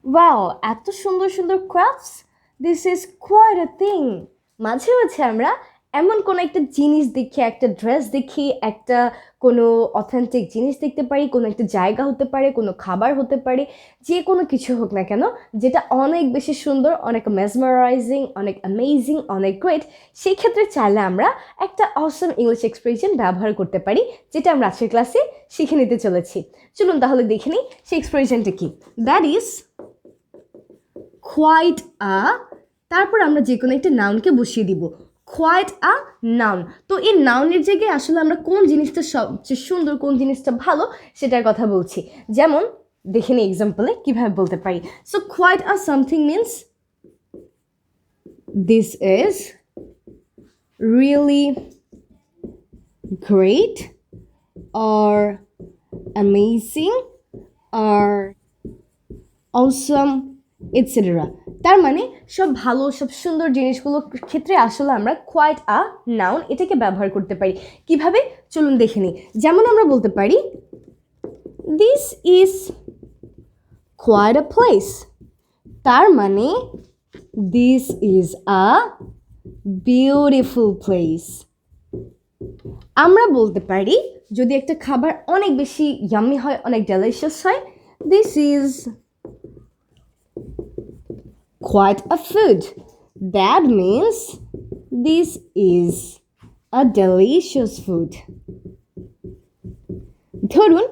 Wow, এত সুন্দর সুন্দর crafts, this is quite a thing. মাঝে মাঝে আমরা এমন কোনো একটা জিনিস দেখি, একটা ড্রেস দেখি, একটা কোনো অথেন্টিক জিনিস দেখতে পারি, কোনো একটা জায়গা হতে পারে, কোনো খাবার হতে পারে, যে কোনো কিছু হোক না কেন, যেটা অনেক বেশি সুন্দর, অনেক মেসমারাইজিং, অনেক অ্যামেজিং, অনেক গ্রেট। সেই ক্ষেত্রে চাইলে আমরা একটা অসম ইংলিশ এক্সপ্রেশন ব্যবহার করতে পারি, যেটা আমরা আজকের ক্লাসে শিখে নিতে চলেছি। চলুন তাহলে দেখে নিই সেই এক্সপ্রেশনটা কি। দ্যাট ইজ কোয়াইট আ, তারপর আমরা যে কোনো একটা নাউনকে বসিয়ে দিব, কোয়াইট আ নাউন। তো এই নাউনের জায়গায় আসলে আমরা কোন জিনিসটা সবচেয়ে সুন্দর, কোন জিনিসটা ভালো সেটার কথা বলছি। যেমন দেখে নিই এক্সাম্পলে কীভাবে বলতে পারি। So quite a something means this is really great or amazing or awesome etcetera. তার মানে সব ভালো, সব সুন্দর জিনিসগুলোর ক্ষেত্রে আসলে আমরা কোয়াইট আ নাউন এটাকে ব্যবহার করতে পারি। কিভাবে চলুন দেখে নিই। যেমন আমরা বলতে পারি this is quite a place, তার মানে this is a beautiful place. আমরা বলতে পারি যদি একটা খাবার অনেক বেশি ইয়াম্মি হয়, অনেক ডেলিশিয়াস হয়, this is quite a food. That means this is a delicious food. ধরুন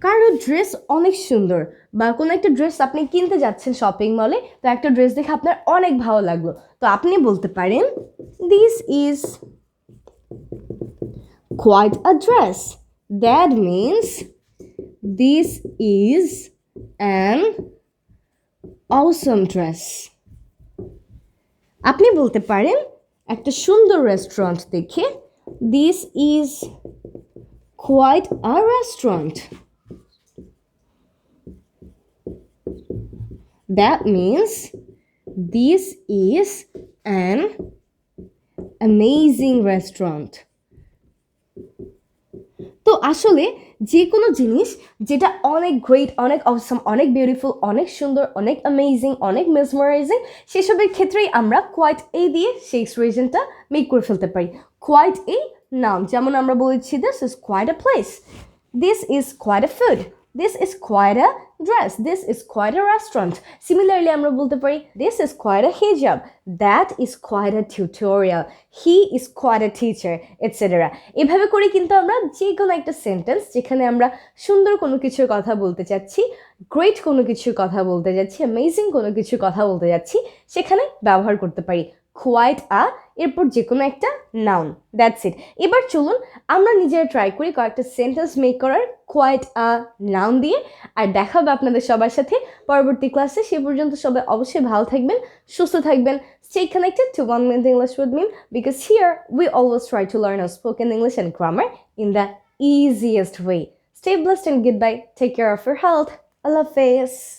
কারো ড্রেস অনেক সুন্দর, বা কোনো একটা ড্রেস আপনি কিনতে যাচ্ছেন শপিং মলে, তো একটা ড্রেস দেখে আপনার অনেক ভালো লাগলো, তো আপনি বলতে পারেন this is quite a dress. That means this is an awesome dress. আপনি বলতে পারেন একটা সুন্দর রেস্টুরেন্ট দেখে this is quite a restaurant. That means this is an amazing restaurant. তো আসলে যে কোনো জিনিস যেটা অনেক গ্রেট, অনেক অসম, অনেক বিউটিফুল, অনেক সুন্দর, অনেক অ্যামেজিং, অনেক মেসমারাইজিং, সেসবের ক্ষেত্রেই আমরা কোয়াইট এ দিয়ে সেই এক্সপ্রেশনটা মেক করে ফেলতে পারি। কোয়াইট এ নাউন, যেমন আমরা বলেছি this is quite a place, this is quite a food, this is quite a dress, this is quite a restaurant. Similarly আমরা বলতে পারি this is quite a hijab, that is quite a tutorial, he is quite a teacher, etc. এভাবে করে কিন্তু আমরা যে কোনো একটা সেন্টেন্স যেখানে আমরা সুন্দর কোনো কিছুর কথা বলতে চাচ্ছি, গ্রেট কোনো কিছুর কথা বলতে যাচ্ছি, অ্যামেজিং কোনো কিছুর কথা বলতে যাচ্ছি, সেখানে ব্যবহার করতে পারি কোয়াইট আ, এরপর যে কোনো একটা নাউন। That's it. এবার চলুন আমরা নিজেরা ট্রাই করি কয়েকটা সেন্টেন্স মেক করার কোয়াইট আ নাউন দিয়ে, আর দেখা হবে আপনাদের সবার সাথে পরবর্তী ক্লাসে। সে পর্যন্ত সবাই অবশ্যই ভালো থাকবেন, সুস্থ থাকবেন। Stay connected to 1 Minute English with Meem, because here we always try to learn our spoken English and grammar in the easiest way. Stay blessed and goodbye. Take care of your health. Allah Hafiz.